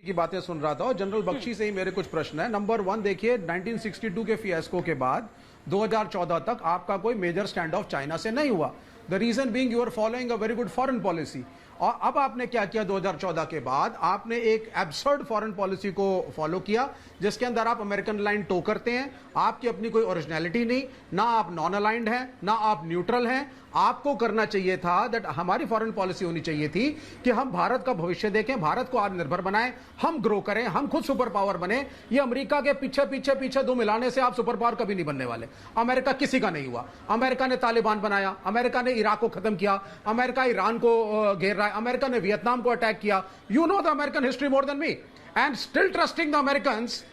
की बातें सुन रहा था और जनरल बख्शी से ही मेरे कुछ प्रश्न है। नंबर वन, देखिए 1962 के फियास्को के बाद 2014 तक आपका कोई मेजर स्टैंड ऑफ चाइना से नहीं हुआ। The reason being you are following a very good foreign policy. और अब आपने क्या किया 2014 के बाद? आपने एक एब्सर्ड फॉरेन पॉलिसी को फॉलो किया जिसके अंदर आप अमेरिकन लाइन टो करते हैं। आपकी अपनी कोई ओरिजिनलिटी नहीं, ना आप नॉन अलाइंड हैं, ना आप न्यूट्रल हैं। आपको करना चाहिए था दैट हमारी फॉरेन पॉलिसी होनी चाहिए थी कि हम भारत का भविष्य देखें, भारत को आत्मनिर्भर बनाएं, हम ग्रो करें, हम खुद सुपर पावर बने। ये अमेरिका के पीछे पीछे पीछे दो मिलाने से आप सुपर पावर कभी नहीं बनने वाले। अमेरिका किसी का नहीं हुआ। अमेरिका ने तालिबान बनाया, अमेरिका ने इराक को खत्म किया, अमेरिका ईरान को घेर रहा है, अमेरिका ने वियतनाम को अटैक किया। You know the American history more than me and still trusting the Americans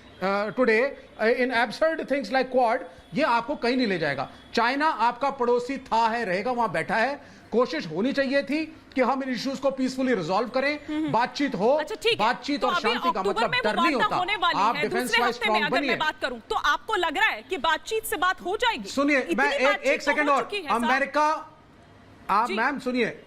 today in absurd things like quad, ये आपको कहीं नहीं ले जाएगा। चाइना आपका पड़ोसी था, है, रहेगा, वहां बैठा है। कोशिश होनी चाहिए थी कि हम इन इश्यूज को पीसफुली रिजॉल्व करें, बातचीत हो। अच्छा, बातचीत और शांति का मतलब डर नहीं होता। आप डिफेंस वाइज स्ट्रांग बनिए। बात करूं तो आपको लग रहा है कि बातचीत से बात हो जाएगी? सुनिए, मैं एक सेकंड और, अमेरिका, आप मैम सुनिए,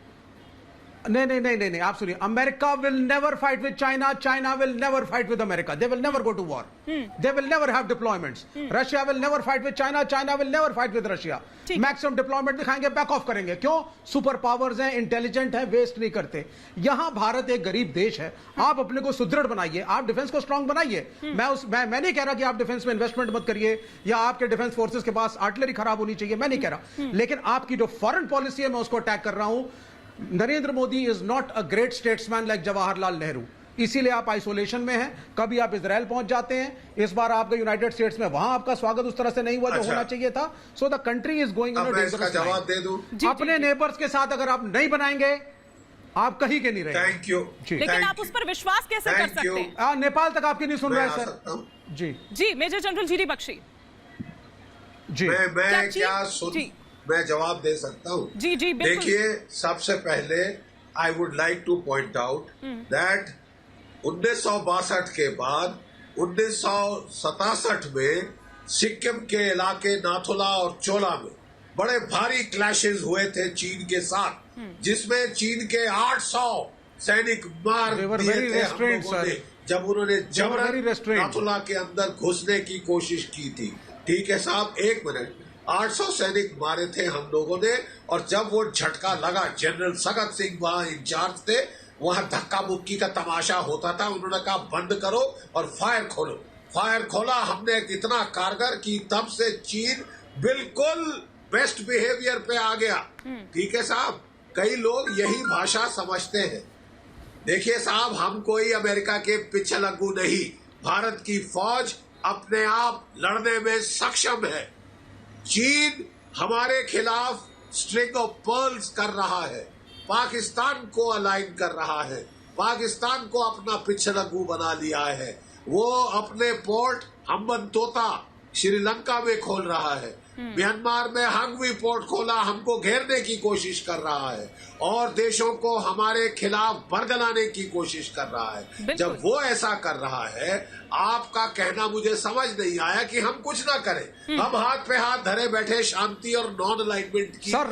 नहीं, आप सुनिए। America will never fight with China, China will never fight with America, they will never go to war, they will never have deployments. Russia will never fight with China, China will never fight with Russia. Maximum deployment दिखाएंगे, back off करेंगे। क्यों? Super powers हैं, intelligent हैं, waste नहीं करते। यहां भारत एक गरीब देश है। आप अपने को सुदृढ़ बनाइए, आप डिफेंस को स्ट्रांग बनाइए। मैं नहीं कह रहा कि आप डिफेंस में इन्वेस्टमेंट मत करिए या आपके डिफेंस फोर्सेस के पास आर्टिलरी खराब होनी चाहिए, मैं नहीं कह रहा। लेकिन आपकी जो फॉरेन पॉलिसी है, मैं उसको अटैक कर रहा हूं। Narendra Modi is not a great statesman like Jawaharlal Nehru, इसीलिए आप आइसोलेशन में हैं। कभी आप इजराइल पहुंच जाते हैं, इस बार आप गए यूनाइटेड स्टेट्स में, वहां आपका स्वागत उस तरह से नहीं हुआ जो होना चाहिए था। So the country is going in a dangerous जवाब दे दूं। अपने नेबर्स के साथ अगर आप नहीं बनाएंगे, आप कहीं के नहीं रहेंगे। Thank you. लेकिन आप उस पर विश्वास कैसे कर सकते हैं? नेपाल तक आपकी नहीं सुन रहे हैं सर। जी major general GD Bakshi ji, मैं क्या सुन, मैं जवाब दे सकता हूं। जी देखिए, सबसे पहले I would like two point out that 1962 के बाद 1967 में सिक्किम के इलाके नाथुला और चोला में बड़े भारी क्लैशेस हुए थे चीन के साथ, जिसमें चीन के 800 सैनिक मार दिए थे हम लोगों ने, जब उन्होंने जबरन नाथुला के अंदर घुसने की कोशिश की थी। ठीक है साहब, एक मिनट, 800 सैनिक मारे थे हम लोगों ने। और जब वो झटका लगा, जनरल सगत सिंह वहां इंचार्ज थे, वहां धक्का मुक्की का तमाशा होता था। उन्होंने कहा बंद करो और फायर खोलो। फायर खोला हमने इतना कारगर कि तब से चीन बिल्कुल बेस्ट बिहेवियर पे आ गया। ठीक है साहब, कई लोग यही भाषा समझते हैं। देखिए साहब, हम कोई अमेरिका के पीछे लगू नहीं। भारत की फौज अपने आप लड़ने में सक्षम है। चीन हमारे खिलाफ स्ट्रिंग ऑफ पर्ल्स कर रहा है, पाकिस्तान को अलाइन कर रहा है, पाकिस्तान को अपना पिछलगू बना लिया है। वो अपने पोर्ट हम्बनतोता श्रीलंका में खोल रहा है, म्यांमार में हांगवी पोर्ट खोला, हमको घेरने की कोशिश कर रहा है और देशों को हमारे खिलाफ बरगलाने की कोशिश कर रहा है। जब वो ऐसा कर रहा है, आपका कहना मुझे समझ नहीं आया कि हम कुछ ना करें। हम हाथ पे हाथ धरे बैठे शांति और नॉन अलाइनमेंट की sir,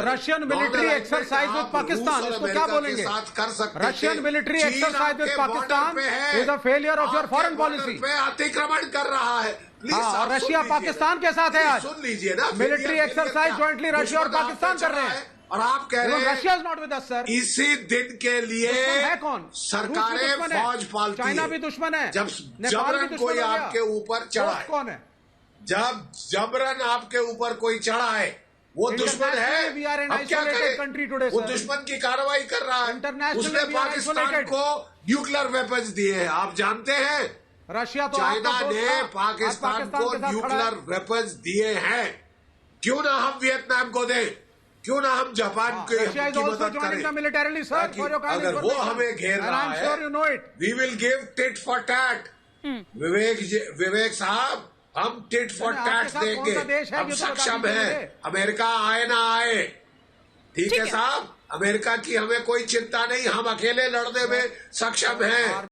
Russian military exercise with Pakistan, इसको क्या बोलेंगे? कर सकते Russian military exercise with Pakistan is a failure of your foreign policy पे अतिक्रमण कर रहा है। और रशिया पाकिस्तान के साथ है आज, सुन लीजिए ना, मिलिट्री एक्सरसाइज ज्वाइंटली रशिया और पाकिस्तान कर रहे हैं। और आप कह रहे हैं Russia is not with us sir. इसी दिन के लिए है कौन? सरकारें फौज पालती है। चाइना भी दुश्मन है। जब जबरन कोई आपके ऊपर चढ़ाए, कौन है? जब जबरन आपके ऊपर कोई चढ़ाए, वो दुश्मन है। अब क्या करें? वो दुश्मन की कार्रवाई कर रहा है। उसने पाकिस्तान को न्यूक्लियर वेपन्स दिए हैं, आप जानते हैं। रशिया तो चाइना ने पाकिस्तान को न्यूक्लियर वेपन्स दिए हैं। क्यों ना हम वियतनाम को दें, क्यों ना हम जापान की मदद करें? अगर वो हमें घेर रहा है, we will give tit for tat. Vivek साहब, हम टिट फॉर टैट देंगे। हम सक्षम हैं। अमेरिका आए ना आए, ठीक है साहब, अमेरिका की हमें कोई चिंता नहीं, हम अकेले लड़ने में सक्षम हैं।